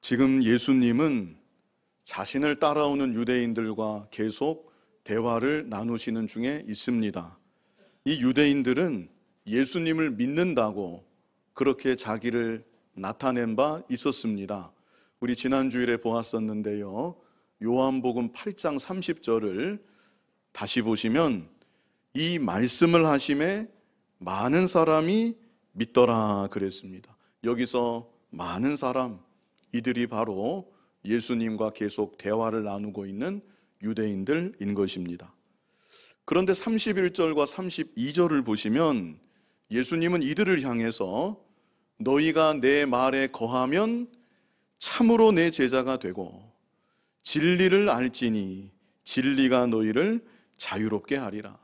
지금 예수님은 자신을 따라오는 유대인들과 계속 대화를 나누시는 중에 있습니다. 이 유대인들은 예수님을 믿는다고 그렇게 자기를 나타낸 바 있었습니다. 우리 지난 주일에 보았었는데요. 요한복음 8장 30절을 다시 보시면 이 말씀을 하심에 많은 사람이 믿더라 그랬습니다. 여기서 많은 사람, 이들이 바로 예수님과 계속 대화를 나누고 있는 유대인들인 것입니다. 그런데 31절과 32절을 보시면 예수님은 이들을 향해서 너희가 내 말에 거하면 참으로 내 제자가 되고 진리를 알지니 진리가 너희를 자유롭게 하리라.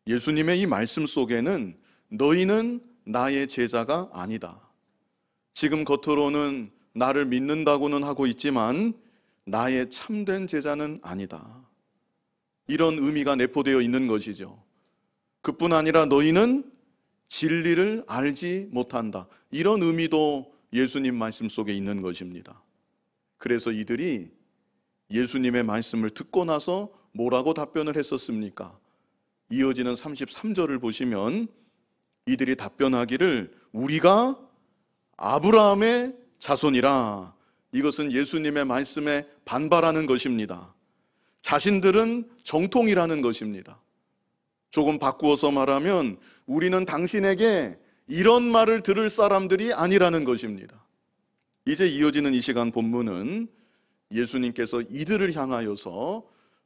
예수님의 이 말씀 속에는 너희는 나의 제자가 아니다. 지금 겉으로는 나를 믿는다고는 하고 있지만 나의 참된 제자는 아니다. 이런 의미가 내포되어 있는 것이죠. 그뿐 아니라 너희는 진리를 알지 못한다. 이런 의미도 예수님 말씀 속에 있는 것입니다. 그래서 이들이 예수님의 말씀을 듣고 나서 뭐라고 답변을 했었습니까? 이어지는 33절을 보시면 이들이 답변하기를 우리가 아브라함의 자손이라. 이것은 예수님의 말씀에 반발하는 것입니다. 자신들은 정통이라는 것입니다. 조금 바꾸어서 말하면 우리는 당신에게 이런 말을 들을 사람들이 아니라는 것입니다. 이제 이어지는 이 시간 본문은 예수님께서 이들을 향하여서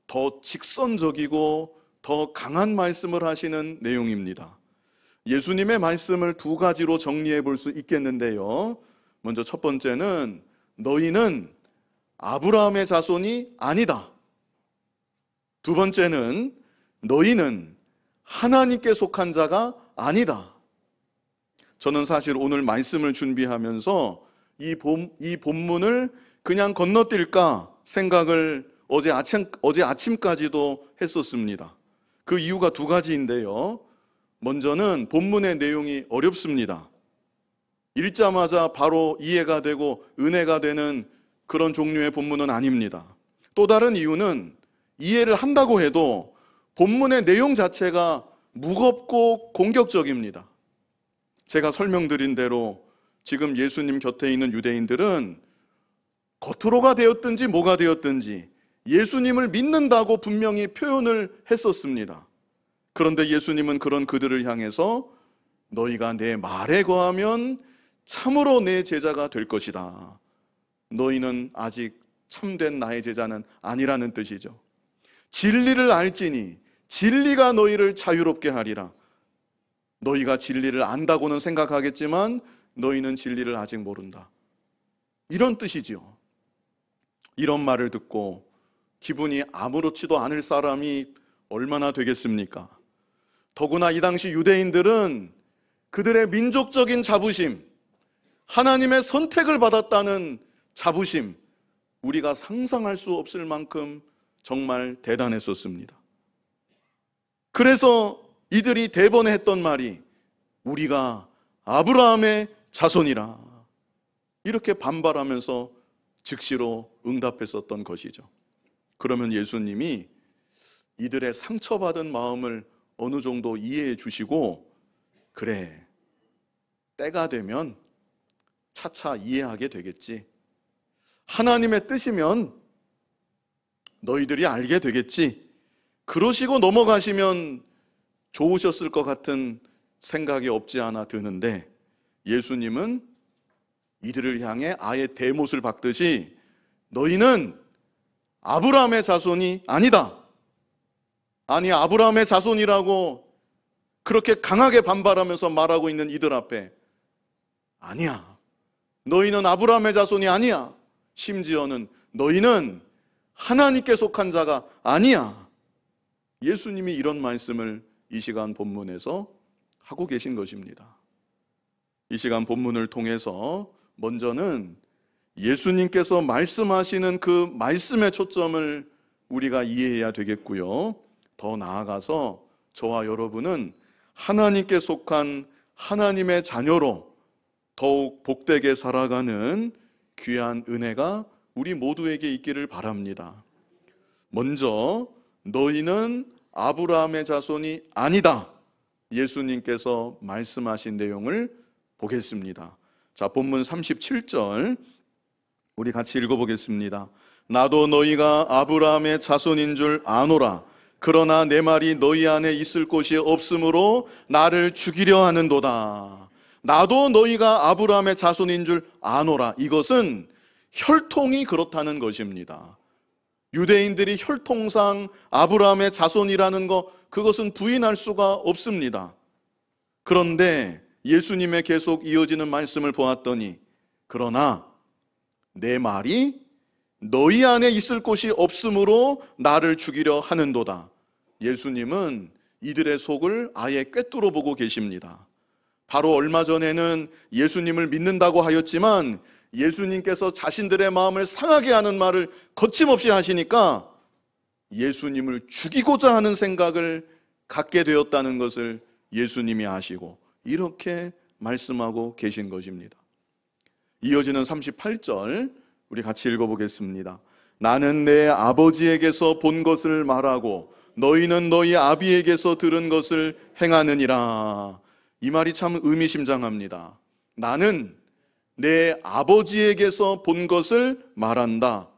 더 직선적이고 더 강한 말씀을 하시는 내용입니다. 예수님의 말씀을 두 가지로 정리해 볼 수 있겠는데요. 먼저 첫 번째는 너희는 아브라함의 자손이 아니다. 두 번째는 너희는 하나님께 속한 자가 아니다. 저는 사실 오늘 말씀을 준비하면서 이 본문을 그냥 건너뛸까 생각을 어제 아침까지도 했었습니다. 그 이유가 두 가지인데요. 먼저는 본문의 내용이 어렵습니다. 읽자마자 바로 이해가 되고 은혜가 되는 그런 종류의 본문은 아닙니다. 또 다른 이유는 이해를 한다고 해도 본문의 내용 자체가 무겁고 공격적입니다. 제가 설명드린 대로 지금 예수님 곁에 있는 유대인들은 겉으로가 되었든지 뭐가 되었든지 예수님을 믿는다고 분명히 표현을 했었습니다. 그런데 예수님은 그런 그들을 향해서 너희가 내 말에 거하면 참으로 내 제자가 될 것이다. 너희는 아직 참된 나의 제자는 아니라는 뜻이죠. 진리를 알지니 진리가 너희를 자유롭게 하리라. 너희가 진리를 안다고는 생각하겠지만 너희는 진리를 아직 모른다. 이런 뜻이지요. 이런 말을 듣고 기분이 아무렇지도 않을 사람이 얼마나 되겠습니까? 더구나 이 당시 유대인들은 그들의 민족적인 자부심, 하나님의 선택을 받았다는 자부심, 우리가 상상할 수 없을 만큼 정말 대단했었습니다. 그래서 이들이 대번에 했던 말이 우리가 아브라함의 자손이라. 이렇게 반발하면서 즉시로 응답했었던 것이죠. 그러면 예수님이 이들의 상처받은 마음을 어느 정도 이해해 주시고 그래, 때가 되면 차차 이해하게 되겠지. 하나님의 뜻이면 너희들이 알게 되겠지. 그러시고 넘어가시면 좋으셨을 것 같은 생각이 없지 않아 드는데 예수님은 이들을 향해 아예 대못을 박듯이 너희는 아브라함의 자손이 아니다. 아니, 아브라함의 자손이라고 그렇게 강하게 반발하면서 말하고 있는 이들 앞에 아니야. 너희는 아브라함의 자손이 아니야. 심지어는 너희는 하나님께 속한 자가 아니야. 예수님이 이런 말씀을 이 시간 본문에서 하고 계신 것입니다. 이 시간 본문을 통해서 먼저는 예수님께서 말씀하시는 그 말씀의 초점을 우리가 이해해야 되겠고요. 더 나아가서 저와 여러분은 하나님께 속한 하나님의 자녀로 더욱 복되게 살아가는 귀한 은혜가 우리 모두에게 있기를 바랍니다. 먼저 너희는 아브라함의 자손이 아니다, 예수님께서 말씀하신 내용을 보겠습니다. 자, 본문 37절 우리 같이 읽어보겠습니다. 나도 너희가 아브라함의 자손인 줄 아노라. 그러나 내 말이 너희 안에 있을 곳이 없으므로 나를 죽이려 하는도다. 나도 너희가 아브라함의 자손인 줄 아노라. 이것은 혈통이 그렇다는 것입니다. 유대인들이 혈통상 아브라함의 자손이라는 것, 그것은 부인할 수가 없습니다. 그런데 예수님의 계속 이어지는 말씀을 보았더니 그러나 내 말이 너희 안에 있을 곳이 없으므로 나를 죽이려 하는도다. 예수님은 이들의 속을 아예 꿰뚫어 보고 계십니다. 바로 얼마 전에는 예수님을 믿는다고 하였지만 예수님께서 자신들의 마음을 상하게 하는 말을 거침없이 하시니까 예수님을 죽이고자 하는 생각을 갖게 되었다는 것을 예수님이 아시고 이렇게 말씀하고 계신 것입니다. 이어지는 38절 우리 같이 읽어보겠습니다. 나는 내 아버지에게서 본 것을 말하고 너희는 너희 아비에게서 들은 것을 행하느니라. 이 말이 참 의미심장합니다. 나는 내 아버지에게서 본 것을 말한다.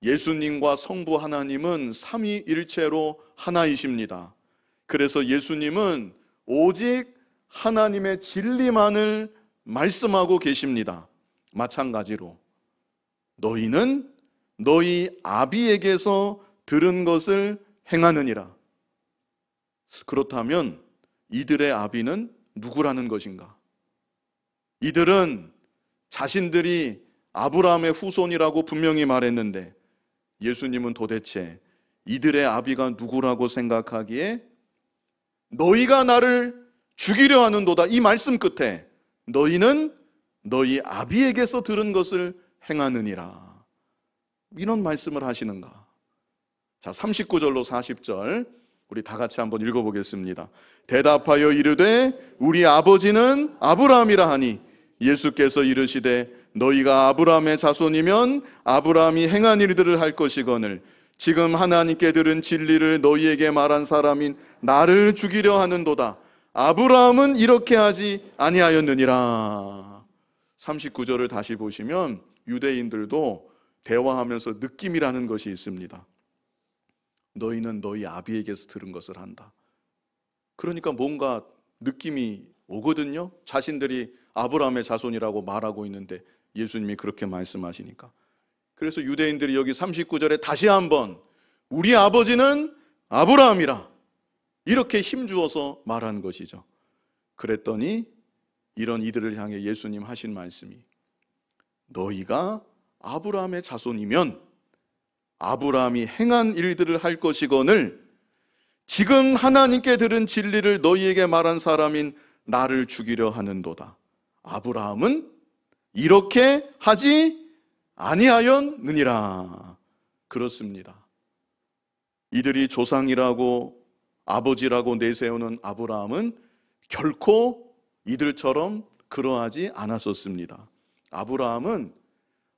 예수님과 성부 하나님은 삼위일체로 하나이십니다. 그래서 예수님은 오직 하나님의 진리만을 말씀하고 계십니다. 마찬가지로 너희는 너희 아비에게서 들은 것을 행하느니라. 그렇다면 이들의 아비는 누구라는 것인가? 이들은 자신들이 아브라함의 후손이라고 분명히 말했는데 예수님은 도대체 이들의 아비가 누구라고 생각하기에 너희가 나를 죽이려 하는도다, 이 말씀 끝에 너희는 너희 아비에게서 들은 것을 행하느니라, 이런 말씀을 하시는가? 자, 39절로 40절 우리 다 같이 한번 읽어보겠습니다. 대답하여 이르되 우리 아버지는 아브라함이라 하니 예수께서 이르시되 너희가 아브라함의 자손이면 아브라함이 행한 일들을 할 것이거늘 지금 하나님께 들은 진리를 너희에게 말한 사람인 나를 죽이려 하는도다. 아브라함은 이렇게 하지 아니하였느니라. 39절을 다시 보시면 유대인들도 대화하면서 느낌이라는 것이 있습니다. 너희는 너희 아비에게서 들은 것을 한다. 그러니까 뭔가 느낌이 오거든요. 자신들이 아브라함의 자손이라고 말하고 있는데 예수님이 그렇게 말씀하시니까. 그래서 유대인들이 여기 39절에 다시 한번 우리 아버지는 아브라함이라 이렇게 힘주어서 말한 것이죠. 그랬더니 이런 이들을 향해 예수님 하신 말씀이 너희가 아브라함의 자손이면 아브라함이 행한 일들을 할 것이거늘 지금 하나님께 들은 진리를 너희에게 말한 사람인 나를 죽이려 하는도다. 아브라함은 이렇게 하지 아니하였느니라. 그렇습니다. 이들이 조상이라고 아버지라고 내세우는 아브라함은 결코 이들처럼 그러하지 않았었습니다. 아브라함은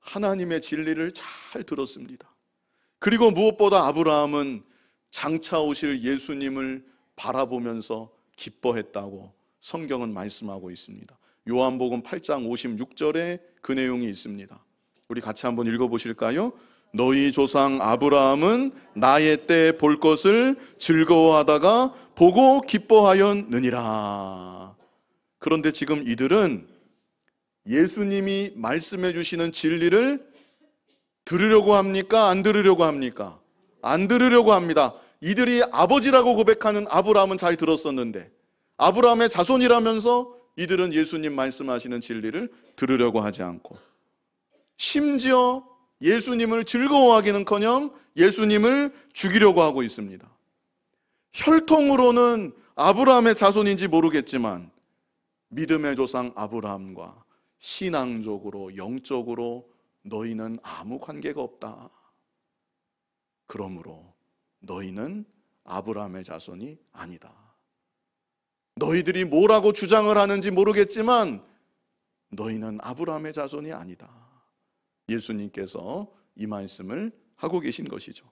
하나님의 진리를 잘 들었습니다. 그리고 무엇보다 아브라함은 장차 오실 예수님을 바라보면서 기뻐했다고 성경은 말씀하고 있습니다. 요한복음 8장 56절에 그 내용이 있습니다. 우리 같이 한번 읽어보실까요? 너희 조상 아브라함은 나의 때 볼 것을 즐거워하다가 보고 기뻐하였느니라. 그런데 지금 이들은 예수님이 말씀해 주시는 진리를 들으려고 합니까? 안 들으려고 합니까? 안 들으려고 합니다. 이들이 아버지라고 고백하는 아브라함은 잘 들었었는데 아브라함의 자손이라면서 이들은 예수님 말씀하시는 진리를 들으려고 하지 않고 심지어 예수님을 즐거워하기는커녕 예수님을 죽이려고 하고 있습니다. 혈통으로는 아브라함의 자손인지 모르겠지만 믿음의 조상 아브라함과 신앙적으로 영적으로 너희는 아무 관계가 없다. 그러므로 너희는 아브라함의 자손이 아니다. 너희들이 뭐라고 주장을 하는지 모르겠지만 너희는 아브라함의 자손이 아니다. 예수님께서 이 말씀을 하고 계신 것이죠.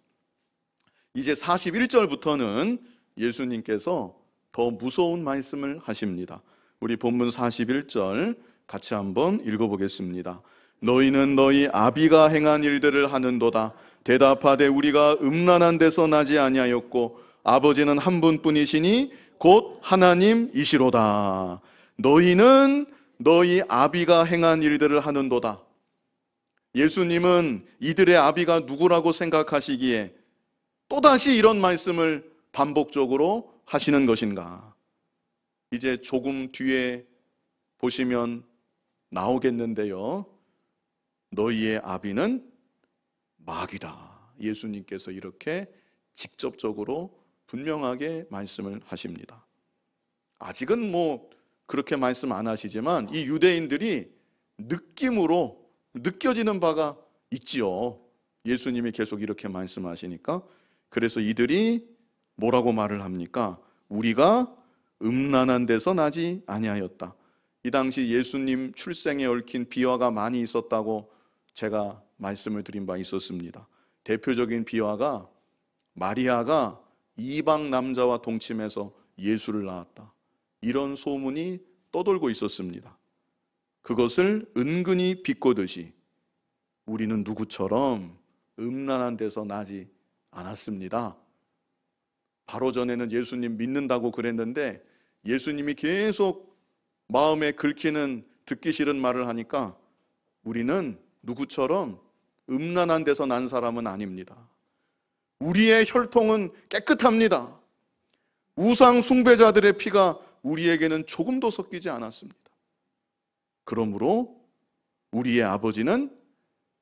이제 41절부터는 예수님께서 더 무서운 말씀을 하십니다. 우리 본문 41절 같이 한번 읽어보겠습니다. 너희는 너희 아비가 행한 일들을 하는도다. 대답하되 우리가 음란한 데서 나지 아니하였고 아버지는 한 분뿐이시니 곧 하나님이시로다. 너희는 너희 아비가 행한 일들을 하는도다. 예수님은 이들의 아비가 누구라고 생각하시기에 또다시 이런 말씀을 반복적으로 하시는 것인가? 이제 조금 뒤에 보시면 나오겠는데요. 너희의 아비는 마귀다. 예수님께서 이렇게 직접적으로 분명하게 말씀을 하십니다. 아직은 뭐 그렇게 말씀 안 하시지만 이 유대인들이 느낌으로 느껴지는 바가 있지요. 예수님이 계속 이렇게 말씀하시니까. 그래서 이들이 뭐라고 말을 합니까? 우리가 음란한 데서 나지 아니하였다. 이 당시 예수님 출생에 얽힌 비화가 많이 있었다고 제가 말씀을 드린 바 있었습니다. 대표적인 비화가 마리아가 이방 남자와 동침해서 예수를 낳았다. 이런 소문이 떠돌고 있었습니다. 그것을 은근히 비꼬듯이 우리는 누구처럼 음란한 데서 나지 않았습니다. 바로 전에는 예수님 믿는다고 그랬는데 예수님이 계속 마음에 긁히는 듣기 싫은 말을 하니까 우리는 누구처럼 음란한 데서 난 사람은 아닙니다. 우리의 혈통은 깨끗합니다. 우상 숭배자들의 피가 우리에게는 조금도 섞이지 않았습니다. 그러므로 우리의 아버지는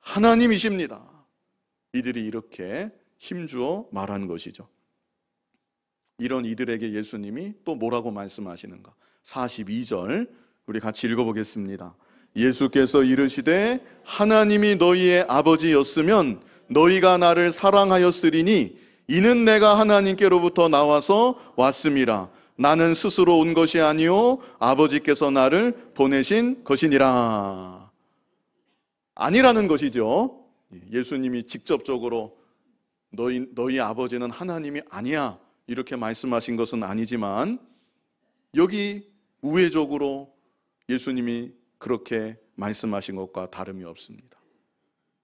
하나님이십니다. 이들이 이렇게 힘주어 말한 것이죠. 이런 이들에게 예수님이 또 뭐라고 말씀하시는가? 42절 우리 같이 읽어보겠습니다. 예수께서 이르시되 하나님이 너희의 아버지였으면 너희가 나를 사랑하였으리니 이는 내가 하나님께로부터 나와서 왔음이라. 나는 스스로 온 것이 아니요 아버지께서 나를 보내신 것이니라. 아니라는 것이죠. 예수님이 직접적으로 너희 아버지는 하나님이 아니야 이렇게 말씀하신 것은 아니지만 여기 우회적으로 예수님이 그렇게 말씀하신 것과 다름이 없습니다.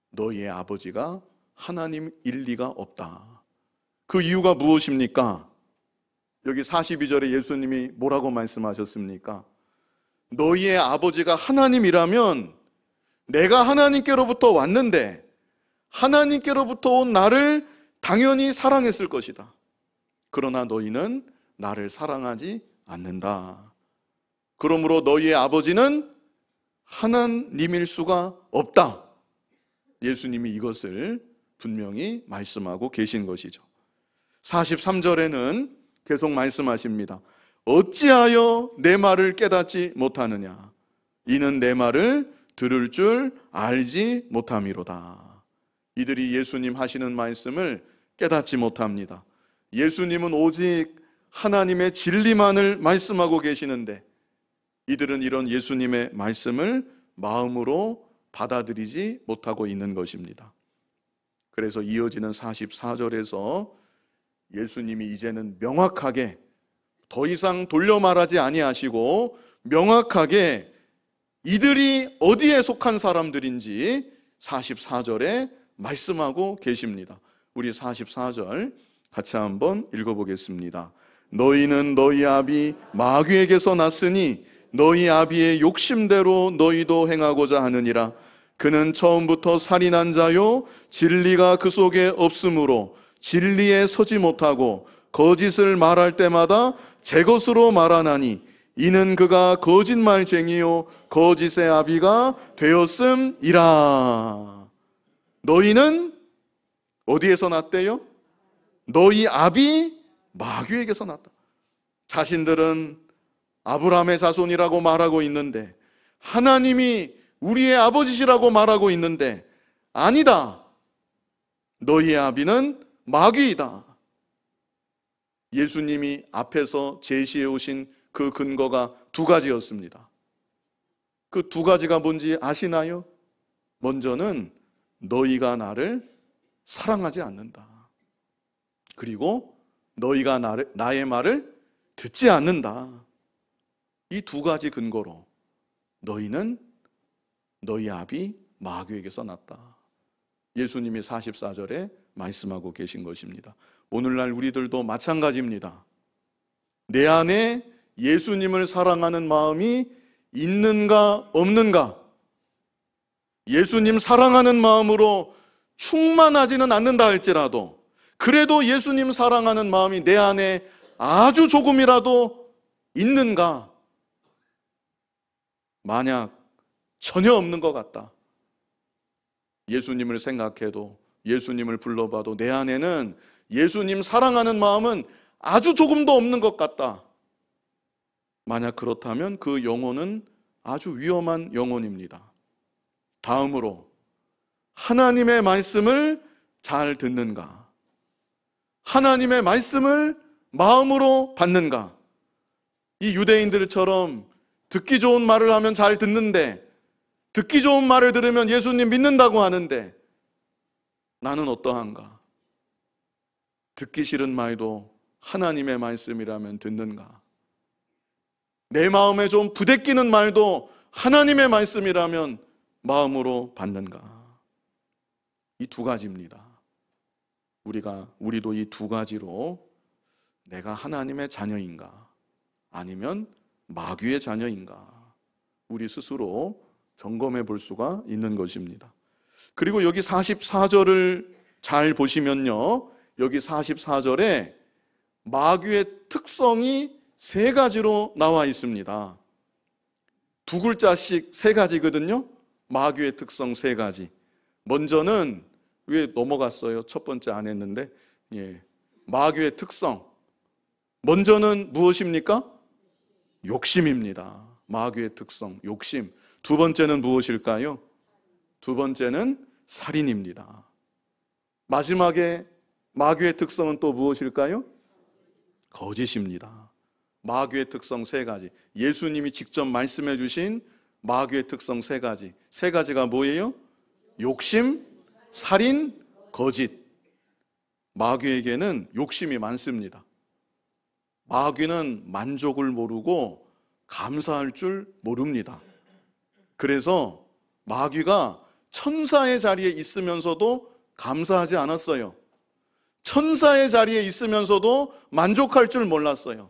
너희의 아버지가 하나님일 리가 없다. 그 이유가 무엇입니까? 여기 42절에 예수님이 뭐라고 말씀하셨습니까? 너희의 아버지가 하나님이라면 내가 하나님께로부터 왔는데 하나님께로부터 온 나를 당연히 사랑했을 것이다. 그러나 너희는 나를 사랑하지 않는다. 그러므로 너희의 아버지는 하나님일 수가 없다. 예수님이 이것을 분명히 말씀하고 계신 것이죠. 43절에는 계속 말씀하십니다. 어찌하여 내 말을 깨닫지 못하느냐? 이는 내 말을 들을 줄 알지 못함이로다. 이들이 예수님 하시는 말씀을 깨닫지 못합니다. 예수님은 오직 하나님의 진리만을 말씀하고 계시는데 이들은 이런 예수님의 말씀을 마음으로 받아들이지 못하고 있는 것입니다. 그래서 이어지는 44절에서 예수님이 이제는 명확하게 더 이상 돌려 말하지 아니하시고 명확하게 이들이 어디에 속한 사람들인지 44절에 말씀하고 계십니다. 우리 44절 같이 한번 읽어보겠습니다. 너희는 너희 아비 마귀에게서 났으니 너희 아비의 욕심대로 너희도 행하고자 하느니라. 그는 처음부터 살인한 자요 진리가 그 속에 없으므로 진리에 서지 못하고 거짓을 말할 때마다 제 것으로 말하나니 이는 그가 거짓말쟁이요 거짓의 아비가 되었음이라. 너희는 어디에서 났대요? 너희 아비 마귀에게서 났다. 자신들은 아브라함의 자손이라고 말하고 있는데 하나님이 우리의 아버지시라고 말하고 있는데 아니다. 너희의 아비는 마귀이다. 예수님이 앞에서 제시해 오신 그 근거가 두 가지였습니다. 그 두 가지가 뭔지 아시나요? 먼저는 너희가 나를 사랑하지 않는다. 그리고 너희가 나의 말을 듣지 않는다. 이 두 가지 근거로 너희는 너희 아비 마귀에게서 났다. 예수님이 44절에 말씀하고 계신 것입니다. 오늘날 우리들도 마찬가지입니다. 내 안에 예수님을 사랑하는 마음이 있는가 없는가? 예수님 사랑하는 마음으로 충만하지는 않는다 할지라도 그래도 예수님 사랑하는 마음이 내 안에 아주 조금이라도 있는가? 만약 전혀 없는 것 같다. 예수님을 생각해도 예수님을 불러봐도 내 안에는 예수님 사랑하는 마음은 아주 조금도 없는 것 같다. 만약 그렇다면 그 영혼은 아주 위험한 영혼입니다. 다음으로 하나님의 말씀을 잘 듣는가? 하나님의 말씀을 마음으로 받는가? 이 유대인들처럼 듣기 좋은 말을 하면 잘 듣는데, 듣기 좋은 말을 들으면 예수님 믿는다고 하는데 나는 어떠한가? 듣기 싫은 말도 하나님의 말씀이라면 듣는가? 내 마음에 좀 부대끼는 말도 하나님의 말씀이라면 마음으로 받는가? 이 두 가지입니다. 우리도 이 두 가지로 내가 하나님의 자녀인가? 아니면 마귀의 자녀인가? 우리 스스로 점검해 볼 수가 있는 것입니다. 그리고 여기 44절을 잘 보시면요, 여기 44절에 마귀의 특성이 세 가지로 나와 있습니다. 두 글자씩 세 가지거든요. 마귀의 특성 세 가지. 먼저는 왜 넘어갔어요? 첫 번째 안 했는데, 마귀의 특성. 먼저는 무엇입니까? 욕심입니다. 마귀의 특성, 욕심. 두 번째는 무엇일까요? 두 번째는 살인입니다. 마지막에 마귀의 특성은 또 무엇일까요? 거짓입니다. 마귀의 특성 세 가지. 예수님이 직접 말씀해 주신 마귀의 특성 세 가지. 세 가지가 뭐예요? 욕심, 살인, 거짓. 마귀에게는 욕심이 많습니다. 마귀는 만족을 모르고 감사할 줄 모릅니다. 그래서 마귀가 천사의 자리에 있으면서도 감사하지 않았어요. 천사의 자리에 있으면서도 만족할 줄 몰랐어요.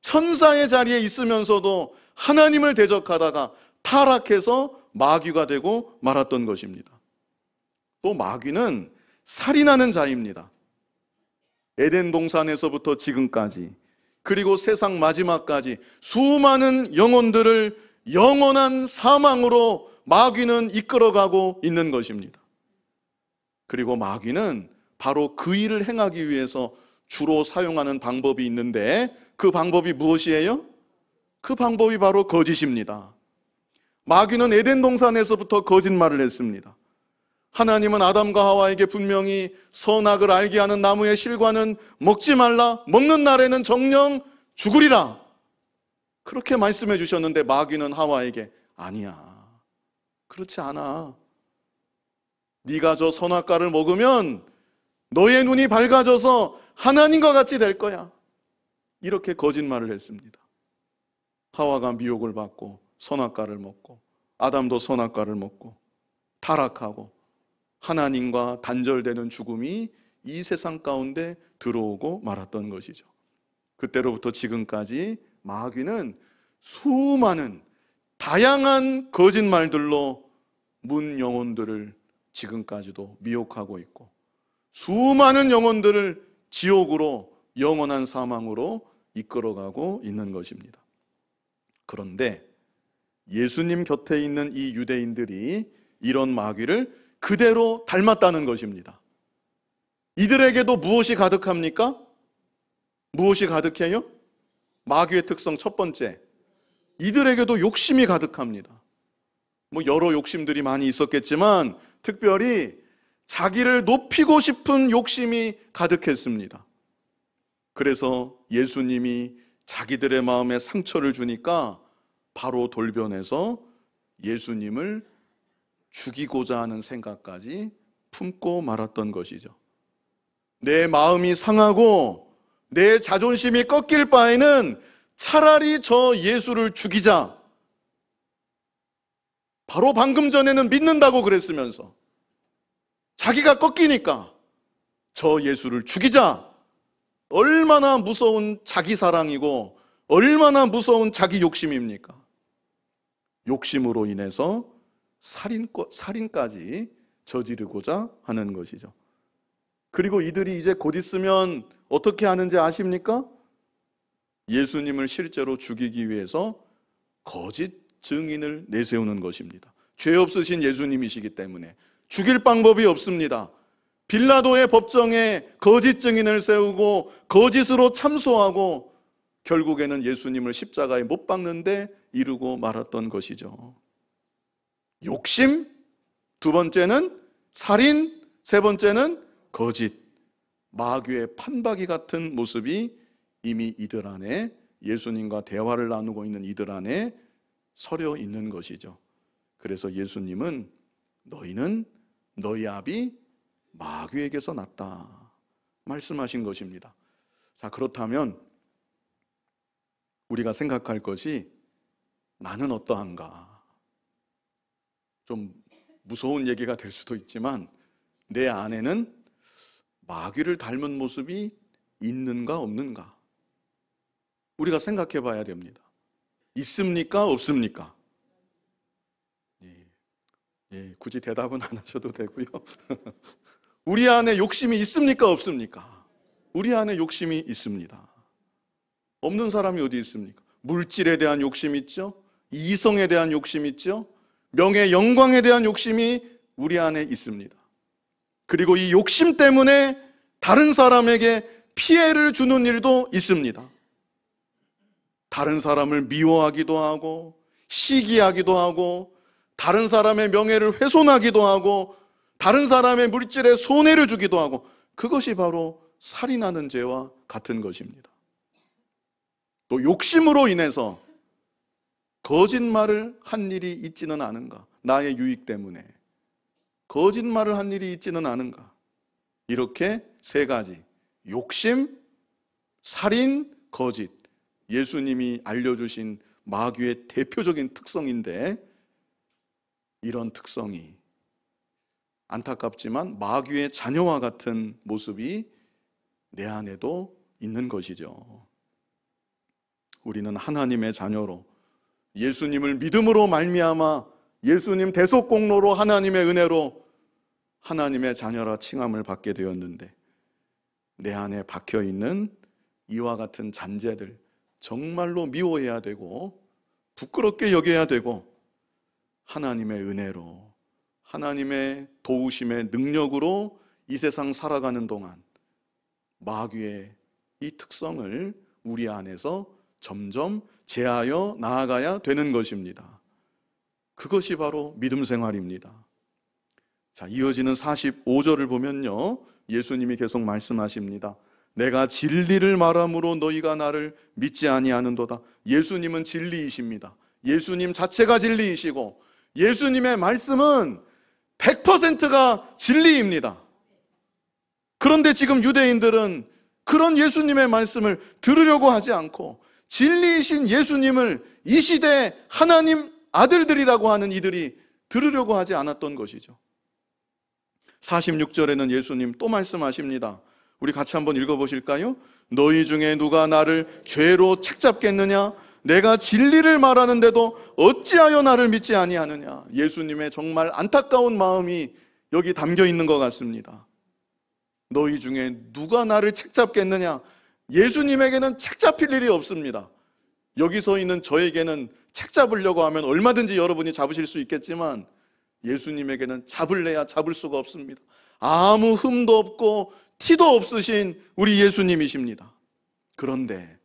천사의 자리에 있으면서도 하나님을 대적하다가 타락해서 마귀가 되고 말았던 것입니다. 또 마귀는 살인하는 자입니다. 에덴 동산에서부터 지금까지, 그리고 세상 마지막까지 수많은 영혼들을 영원한 사망으로 마귀는 이끌어가고 있는 것입니다. 그리고 마귀는 바로 그 일을 행하기 위해서 주로 사용하는 방법이 있는데, 그 방법이 무엇이에요? 그 방법이 바로 거짓입니다. 마귀는 에덴 동산에서부터 거짓말을 했습니다. 하나님은 아담과 하와에게 분명히 선악을 알게 하는 나무의 실과는 먹지 말라, 먹는 날에는 정녕 죽으리라, 그렇게 말씀해 주셨는데 마귀는 하와에게 아니야, 그렇지 않아, 네가 저 선악과를 먹으면 너의 눈이 밝아져서 하나님과 같이 될 거야, 이렇게 거짓말을 했습니다. 하와가 미혹을 받고 선악과를 먹고, 아담도 선악과를 먹고 타락하고 하나님과 단절되는 죽음이 이 세상 가운데 들어오고 말았던 것이죠. 그때로부터 지금까지 마귀는 수많은 다양한 거짓말들로 문 영혼들을 지금까지도 미혹하고 있고, 수많은 영혼들을 지옥으로, 영원한 사망으로 이끌어가고 있는 것입니다. 그런데 예수님 곁에 있는 이 유대인들이 이런 마귀를 그대로 닮았다는 것입니다. 이들에게도 무엇이 가득합니까? 무엇이 가득해요? 마귀의 특성 첫 번째, 이들에게도 욕심이 가득합니다. 여러 욕심들이 많이 있었겠지만 특별히 자기를 높이고 싶은 욕심이 가득했습니다. 그래서 예수님이 자기들의 마음에 상처를 주니까 바로 돌변해서 예수님을 죽이고자 하는 생각까지 품고 말았던 것이죠. 내 마음이 상하고 내 자존심이 꺾일 바에는 차라리 저 예수를 죽이자. 바로 방금 전에는 믿는다고 그랬으면서 자기가 꺾이니까 저 예수를 죽이자. 얼마나 무서운 자기 사랑이고 얼마나 무서운 자기 욕심입니까? 욕심으로 인해서 살인까지 저지르고자 하는 것이죠. 그리고 이들이 이제 곧 있으면 어떻게 하는지 아십니까? 예수님을 실제로 죽이기 위해서 거짓 증인을 내세우는 것입니다. 죄 없으신 예수님이시기 때문에 죽일 방법이 없습니다. 빌라도의 법정에 거짓 증인을 세우고 거짓으로 참소하고 결국에는 예수님을 십자가에 못 박는데 이르고 말았던 것이죠. 욕심, 두 번째는 살인, 세 번째는 거짓, 마귀의 판박이 같은 모습이 이미 이들 안에, 예수님과 대화를 나누고 있는 이들 안에 서려 있는 것이죠. 그래서 예수님은 너희는 너희 아비 마귀에게서 났다 말씀하신 것입니다. 자, 그렇다면 우리가 생각할 것이 나는 어떠한가? 좀 무서운 얘기가 될 수도 있지만 내 안에는 마귀를 닮은 모습이 있는가 없는가? 우리가 생각해 봐야 됩니다. 있습니까? 없습니까? 굳이 대답은 안 하셔도 되고요. 우리 안에 욕심이 있습니까? 없습니까? 우리 안에 욕심이 있습니다. 없는 사람이 어디 있습니까? 물질에 대한 욕심이 있죠. 이성에 대한 욕심이 있죠. 명예, 영광에 대한 욕심이 우리 안에 있습니다. 그리고 이 욕심 때문에 다른 사람에게 피해를 주는 일도 있습니다. 다른 사람을 미워하기도 하고 시기하기도 하고 다른 사람의 명예를 훼손하기도 하고 다른 사람의 물질에 손해를 주기도 하고, 그것이 바로 살인하는 죄와 같은 것입니다. 또 욕심으로 인해서 거짓말을 한 일이 있지는 않은가? 나의 유익 때문에 거짓말을 한 일이 있지는 않은가? 이렇게 세 가지, 욕심, 살인, 거짓, 예수님이 알려주신 마귀의 대표적인 특성인데, 이런 특성이 안타깝지만 마귀의 자녀와 같은 모습이 내 안에도 있는 것이죠. 우리는 하나님의 자녀로 예수님을 믿음으로 말미암아 예수님 대속공로로 하나님의 은혜로 하나님의 자녀라 칭함을 받게 되었는데, 내 안에 박혀있는 이와 같은 잔재들 정말로 미워해야 되고 부끄럽게 여겨야 되고, 하나님의 은혜로 하나님의 도우심의 능력으로 이 세상 살아가는 동안 마귀의 이 특성을 우리 안에서 점점 제하여 나아가야 되는 것입니다. 그것이 바로 믿음 생활입니다. 자, 이어지는 45절을 보면요, 예수님이 계속 말씀하십니다. 내가 진리를 말함으로 너희가 나를 믿지 아니하는도다. 예수님은 진리이십니다. 예수님 자체가 진리이시고 예수님의 말씀은 100%가 진리입니다. 그런데 지금 유대인들은 그런 예수님의 말씀을 들으려고 하지 않고 진리이신 예수님을 이 시대 하나님 아들들이라고 하는 이들이 들으려고 하지 않았던 것이죠. 46절에는 예수님 또 말씀하십니다. 우리 같이 한번 읽어보실까요? 너희 중에 누가 나를 죄로 책잡겠느냐? 내가 진리를 말하는데도 어찌하여 나를 믿지 아니하느냐? 예수님의 정말 안타까운 마음이 여기 담겨 있는 것 같습니다. 너희 중에 누가 나를 책잡겠느냐? 예수님에게는 책잡힐 일이 없습니다. 여기 서 있는 저에게는 책잡으려고 하면 얼마든지 여러분이 잡으실 수 있겠지만 예수님에게는 잡을래야 잡을 수가 없습니다. 아무 흠도 없고 티도 없으신 우리 예수님이십니다. 그런데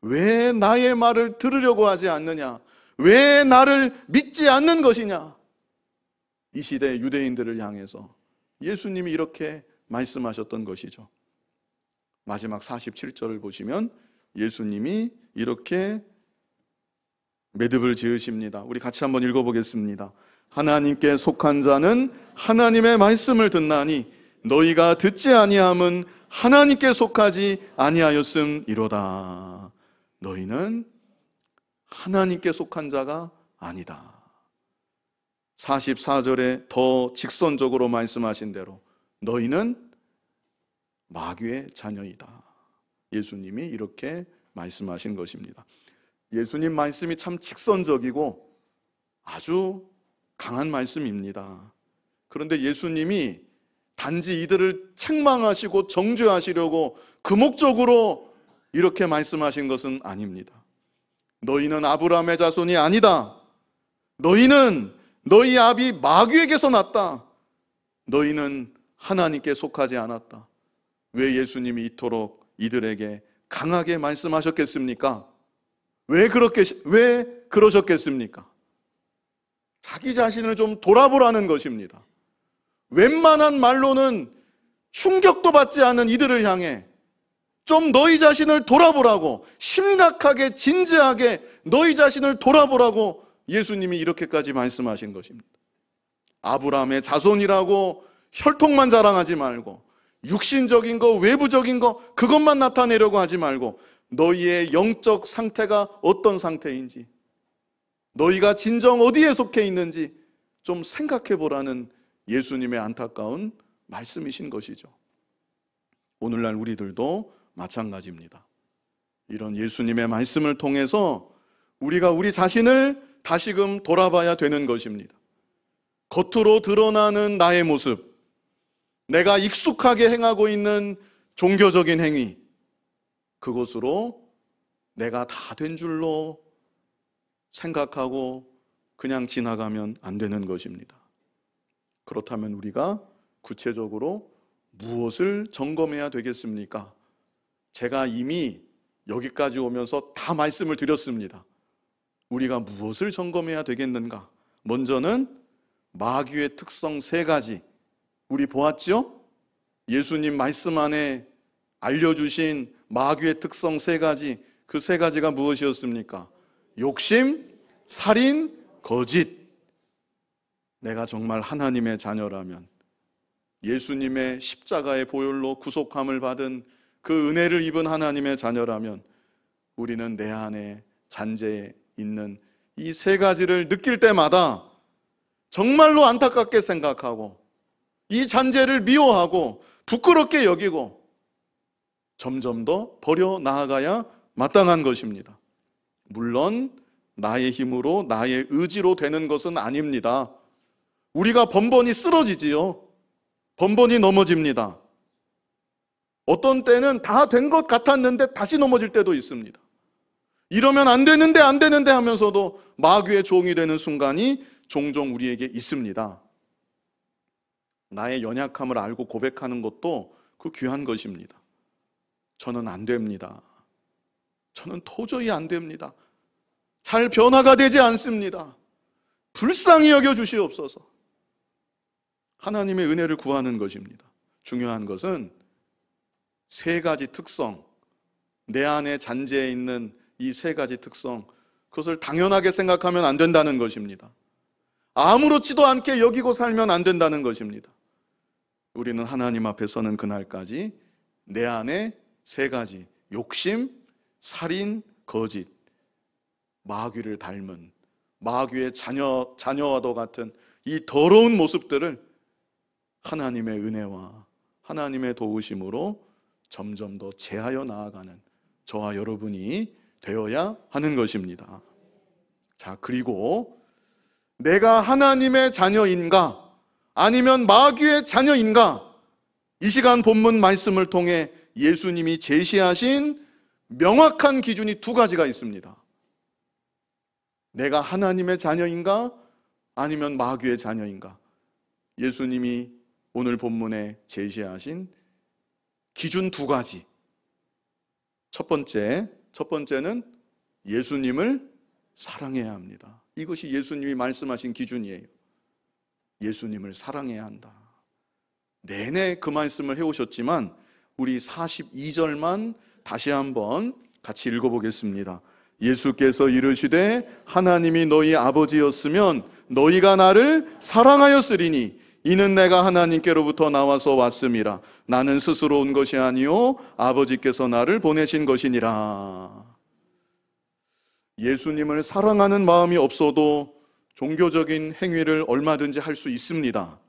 왜 나의 말을 들으려고 하지 않느냐? 왜 나를 믿지 않는 것이냐? 이 시대 유대인들을 향해서 예수님이 이렇게 말씀하셨던 것이죠. 마지막 47절을 보시면 예수님이 이렇게 매듭을 지으십니다. 우리 같이 한번 읽어보겠습니다. 하나님께 속한 자는 하나님의 말씀을 듣나니 너희가 듣지 아니함은 하나님께 속하지 아니하였음이로다. 너희는 하나님께 속한 자가 아니다. 44절에 더 직선적으로 말씀하신 대로 너희는 마귀의 자녀이다. 예수님이 이렇게 말씀하신 것입니다. 예수님 말씀이 참 직선적이고 아주 강한 말씀입니다. 그런데 예수님이 단지 이들을 책망하시고 정죄하시려고 그 목적으로 이렇게 말씀하신 것은 아닙니다. 너희는 아브라함의 자손이 아니다. 너희는 너희 아비 마귀에게서 났다. 너희는 하나님께 속하지 않았다. 왜 예수님이 이토록 이들에게 강하게 말씀하셨겠습니까? 왜 그러셨겠습니까? 자기 자신을 좀 돌아보라는 것입니다. 웬만한 말로는 충격도 받지 않은 이들을 향해 좀 너희 자신을 돌아보라고, 심각하게 진지하게 너희 자신을 돌아보라고 예수님이 이렇게까지 말씀하신 것입니다. 아브라함의 자손이라고 혈통만 자랑하지 말고, 육신적인 거, 외부적인 거 그것만 나타내려고 하지 말고, 너희의 영적 상태가 어떤 상태인지, 너희가 진정 어디에 속해 있는지 좀 생각해 보라는 예수님의 안타까운 말씀이신 것이죠. 오늘날 우리들도 마찬가지입니다. 이런 예수님의 말씀을 통해서 우리가 우리 자신을 다시금 돌아봐야 되는 것입니다. 겉으로 드러나는 나의 모습, 내가 익숙하게 행하고 있는 종교적인 행위, 그것으로 내가 다 된 줄로 생각하고 그냥 지나가면 안 되는 것입니다. 그렇다면 우리가 구체적으로 무엇을 점검해야 되겠습니까? 제가 이미 여기까지 오면서 다 말씀을 드렸습니다. 우리가 무엇을 점검해야 되겠는가? 먼저는 마귀의 특성 3가지 우리 보았죠? 예수님 말씀 안에 알려주신 마귀의 특성 3가지, 그 3가지가 무엇이었습니까? 욕심, 살인, 거짓. 내가 정말 하나님의 자녀라면, 예수님의 십자가의 보혈로 구속함을 받은 그 은혜를 입은 하나님의 자녀라면 우리는 내 안에 잔재에 있는 이 3가지를 느낄 때마다 정말로 안타깝게 생각하고 이 잔재를 미워하고 부끄럽게 여기고 점점 더 버려 나아가야 마땅한 것입니다. 물론 나의 힘으로 나의 의지로 되는 것은 아닙니다. 우리가 번번이 쓰러지지요. 번번이 넘어집니다. 어떤 때는 다 된 것 같았는데 다시 넘어질 때도 있습니다. 이러면 안 되는데 하면서도 마귀의 종이 되는 순간이 종종 우리에게 있습니다. 나의 연약함을 알고 고백하는 것도 그 귀한 것입니다. 저는 안 됩니다. 저는 도저히 안 됩니다. 잘 변화가 되지 않습니다. 불쌍히 여겨주시옵소서. 하나님의 은혜를 구하는 것입니다. 중요한 것은 3가지 특성, 내 안에 잔재해 있는 이 3가지 특성, 그것을 당연하게 생각하면 안 된다는 것입니다. 아무렇지도 않게 여기고 살면 안 된다는 것입니다. 우리는 하나님 앞에 서는 그날까지 내 안에 3가지, 욕심, 살인, 거짓, 마귀를 닮은, 마귀의 자녀와도 같은 이 더러운 모습들을 하나님의 은혜와 하나님의 도우심으로 점점 더 제하여 나아가는 저와 여러분이 되어야 하는 것입니다. 자, 그리고 내가 하나님의 자녀인가 아니면 마귀의 자녀인가, 이 시간 본문 말씀을 통해 예수님이 제시하신 명확한 기준이 2가지가 있습니다. 내가 하나님의 자녀인가 아니면 마귀의 자녀인가. 예수님이 오늘 본문에 제시하신 기준 2가지. 첫 번째는 예수님을 사랑해야 합니다. 이것이 예수님이 말씀하신 기준이에요. 예수님을 사랑해야 한다. 내내 그 말씀을 해오셨지만 우리 42절만 다시 한번 같이 읽어보겠습니다. 예수께서 이르시되 하나님이 너희 아버지였으면 너희가 나를 사랑하였으리니 이는 내가 하나님께로부터 나와서 왔음이라. 나는 스스로 온 것이 아니요 아버지께서 나를 보내신 것이니라. 예수님을 사랑하는 마음이 없어도 종교적인 행위를 얼마든지 할 수 있습니다.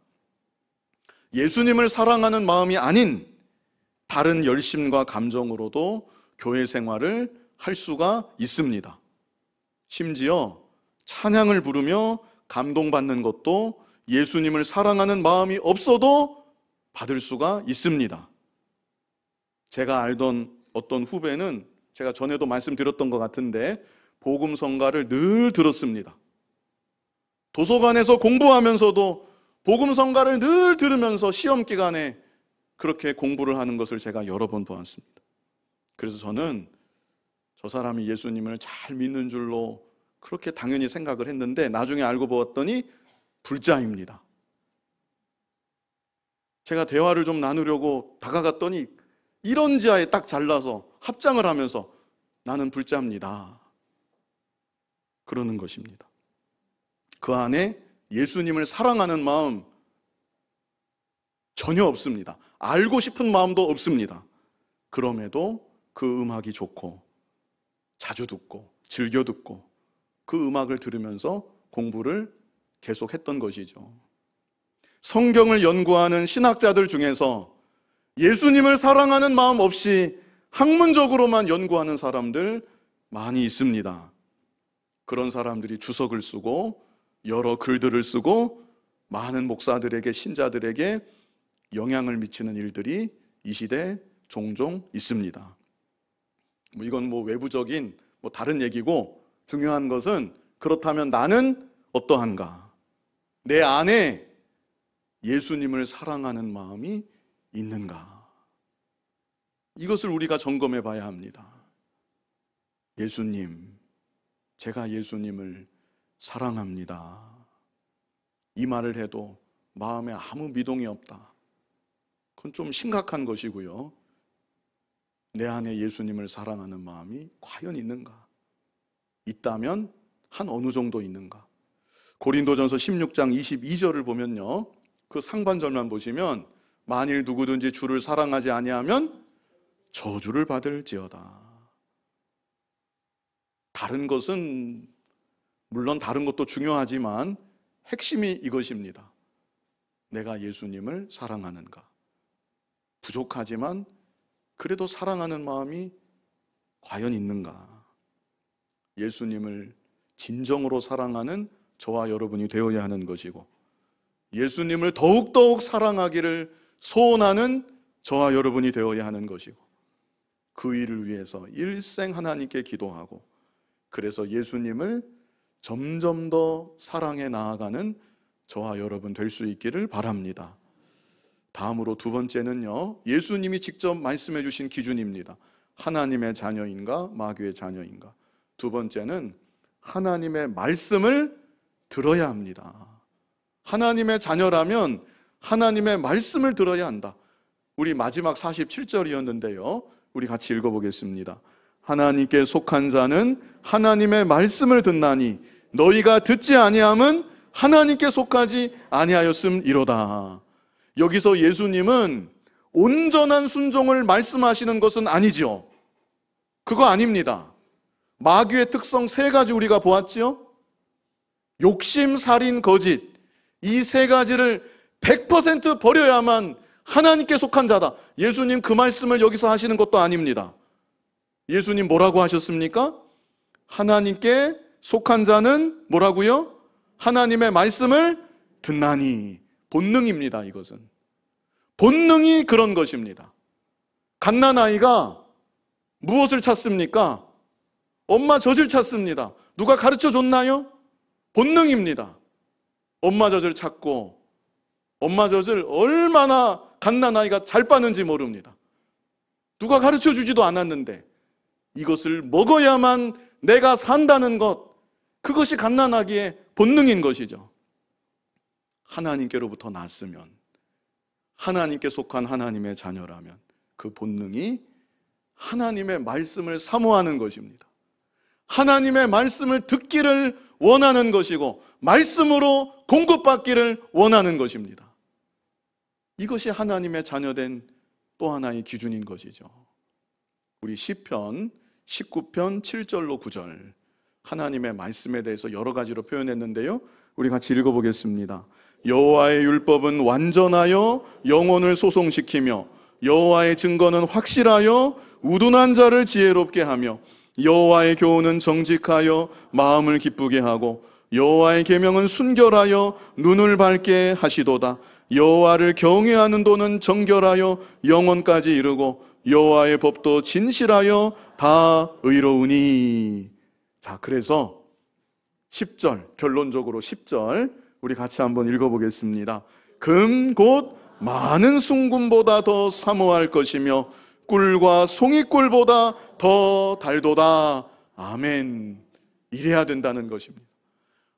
예수님을 사랑하는 마음이 아닌 다른 열심과 감정으로도 교회 생활을 할 수가 있습니다. 심지어 찬양을 부르며 감동받는 것도 예수님을 사랑하는 마음이 없어도 받을 수가 있습니다. 제가 알던 어떤 후배는 제가 전에도 말씀드렸던 것 같은데 복음성가를 늘 들었습니다. 도서관에서 공부하면서도 복음성가를 늘 들으면서 시험 기간에 그렇게 공부를 하는 것을 제가 여러 번 보았습니다. 그래서 저는 저 사람이 예수님을 잘 믿는 줄로 그렇게 당연히 생각을 했는데 나중에 알고 보았더니 불자입니다. 제가 대화를 좀 나누려고 다가갔더니 이런 지하에 딱 잘라서 합장을 하면서 나는 불자입니다. 그러는 것입니다. 그 안에 예수님을 사랑하는 마음 전혀 없습니다. 알고 싶은 마음도 없습니다. 그럼에도 그 음악이 좋고 자주 듣고 즐겨 듣고 그 음악을 들으면서 공부를 계속했던 것이죠. 성경을 연구하는 신학자들 중에서 예수님을 사랑하는 마음 없이 학문적으로만 연구하는 사람들 많이 있습니다. 그런 사람들이 주석을 쓰고 여러 글들을 쓰고 많은 목사들에게 신자들에게 영향을 미치는 일들이 이 시대에 종종 있습니다. 이건 외부적인 다른 얘기고 중요한 것은 그렇다면 나는 어떠한가? 내 안에 예수님을 사랑하는 마음이 있는가? 이것을 우리가 점검해 봐야 합니다. 예수님, 제가 예수님을 사랑합니다. 이 말을 해도 마음에 아무 미동이 없다. 그건 좀 심각한 것이고요. 내 안에 예수님을 사랑하는 마음이 과연 있는가? 있다면 한 어느 정도 있는가? 고린도전서 16장 22절을 보면요, 그 상반절만 보시면 만일 누구든지 주를 사랑하지 아니하면 저주를 받을지어다. 다른 것은 물론 다른 것도 중요하지만 핵심이 이것입니다. 내가 예수님을 사랑하는가? 부족하지만 그래도 사랑하는 마음이 과연 있는가? 예수님을 진정으로 사랑하는 저와 여러분이 되어야 하는 것이고, 예수님을 더욱더욱 사랑하기를 소원하는 저와 여러분이 되어야 하는 것이고, 그 일을 위해서 일생 하나님께 기도하고, 그래서 예수님을 점점 더 사랑해 나아가는 저와 여러분 될 수 있기를 바랍니다. 다음으로 두 번째는요, 예수님이 직접 말씀해 주신 기준입니다. 하나님의 자녀인가 마귀의 자녀인가. 두 번째는 하나님의 말씀을 들어야 합니다. 하나님의 자녀라면 하나님의 말씀을 들어야 한다. 우리 마지막 47절이었는데요, 우리 같이 읽어보겠습니다. 하나님께 속한 자는 하나님의 말씀을 듣나니 너희가 듣지 아니함은 하나님께 속하지 아니하였음이로다. 여기서 예수님은 온전한 순종을 말씀하시는 것은 아니죠. 그거 아닙니다. 마귀의 특성 세 가지 우리가 보았지요. 욕심, 살인, 거짓, 이 세 가지를 100% 버려야만 하나님께 속한 자다. 예수님 그 말씀을 여기서 하시는 것도 아닙니다. 예수님 뭐라고 하셨습니까? 하나님께 속한 자는 뭐라고요? 하나님의 말씀을 듣나니. 본능입니다. 이것은 본능이 그런 것입니다. 갓난아이가 무엇을 찾습니까? 엄마 젖을 찾습니다. 누가 가르쳐 줬나요? 본능입니다. 엄마 젖을 찾고, 엄마 젖을 얼마나 갓난아이가 잘 빠는지 모릅니다. 누가 가르쳐 주지도 않았는데 이것을 먹어야만 내가 산다는 것, 그것이 갓난아기의 본능인 것이죠. 하나님께로부터 났으면, 하나님께 속한 하나님의 자녀라면 그 본능이 하나님의 말씀을 사모하는 것입니다. 하나님의 말씀을 듣기를 원하는 것이고 말씀으로 공급받기를 원하는 것입니다. 이것이 하나님의 자녀된 또 하나의 기준인 것이죠. 우리 시편 19편 7절로 9절 하나님의 말씀에 대해서 여러 가지로 표현했는데요, 우리 같이 읽어보겠습니다. 여호와의 율법은 완전하여 영혼을 소송시키며 여호와의 증거는 확실하여 우둔한 자를 지혜롭게 하며 여호와의 교훈은 정직하여 마음을 기쁘게 하고 여호와의 계명은 순결하여 눈을 밝게 하시도다. 여호와를 경외하는 도는 정결하여 영원까지 이르고 여호와의 법도 진실하여 다 의로우니. 자, 그래서 10절, 결론적으로 10절 우리 같이 한번 읽어보겠습니다. 금 곧 많은 순금보다 더 사모할 것이며 꿀과 송이꿀보다 더 달도다. 아멘. 이래야 된다는 것입니다.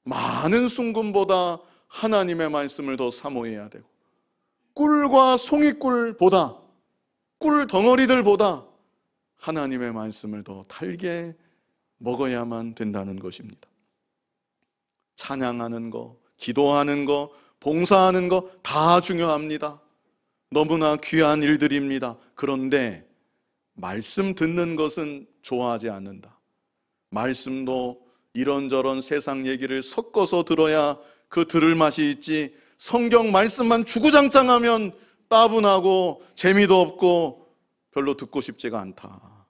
많은 순금보다 하나님의 말씀을 더 사모해야 되고, 꿀과 송이꿀보다, 꿀 덩어리들보다 하나님의 말씀을 더 달게 먹어야만 된다는 것입니다. 찬양하는 거, 기도하는 거, 봉사하는 거 다 중요합니다. 너무나 귀한 일들입니다. 그런데 말씀 듣는 것은 좋아하지 않는다. 말씀도 이런저런 세상 얘기를 섞어서 들어야 그 들을 맛이 있지, 성경 말씀만 주구장창하면 따분하고 재미도 없고 별로 듣고 싶지가 않다.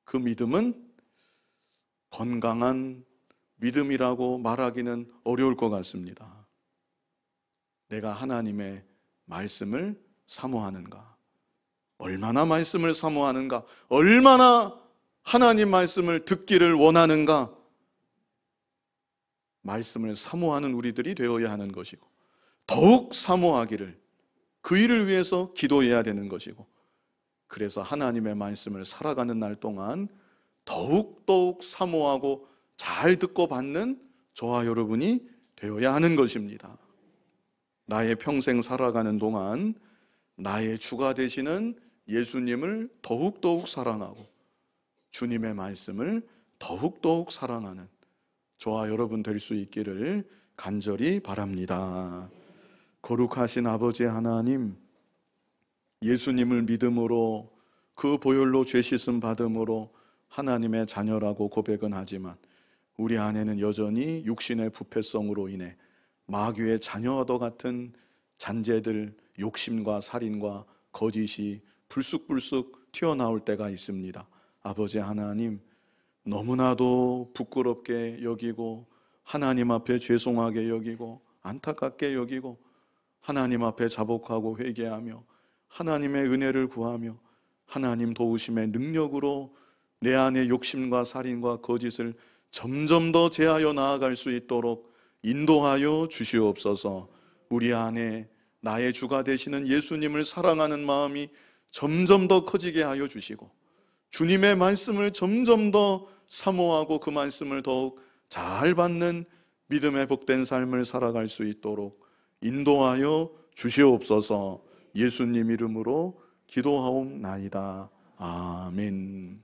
그 믿음은 건강한 믿음이라고 말하기는 어려울 것 같습니다. 내가 하나님의 말씀을 사모하는가? 얼마나 말씀을 사모하는가? 얼마나 하나님 말씀을 듣기를 원하는가? 말씀을 사모하는 우리들이 되어야 하는 것이고, 더욱 사모하기를, 그 일을 위해서 기도해야 되는 것이고, 그래서 하나님의 말씀을 살아가는 날 동안 더욱 사모하고 잘 듣고 받는 저와 여러분이 되어야 하는 것입니다. 나의 평생 살아가는 동안 나의 주가 되시는 예수님을 더욱 사랑하고 주님의 말씀을 더욱 사랑하는 저와 여러분 될 수 있기를 간절히 바랍니다. 거룩하신 아버지 하나님, 예수님을 믿음으로 그 보혈로 죄 씻음 받음으로 하나님의 자녀라고 고백은 하지만 우리 안에는 여전히 육신의 부패성으로 인해 마귀의 자녀와도 같은 잔재들, 욕심과 살인과 거짓이 불쑥불쑥 튀어나올 때가 있습니다. 아버지 하나님, 너무나도 부끄럽게 여기고 하나님 앞에 죄송하게 여기고 안타깝게 여기고 하나님 앞에 자복하고 회개하며 하나님의 은혜를 구하며 하나님 도우심의 능력으로 내 안의 욕심과 살인과 거짓을 점점 더 제하여 나아갈 수 있도록 인도하여 주시옵소서. 우리 안에 나의 주가 되시는 예수님을 사랑하는 마음이 점점 더 커지게 하여 주시고 주님의 말씀을 점점 더 사모하고 그 말씀을 더욱 잘 받는 믿음의 복된 삶을 살아갈 수 있도록 인도하여 주시옵소서. 예수님 이름으로 기도하옵나이다. 아멘.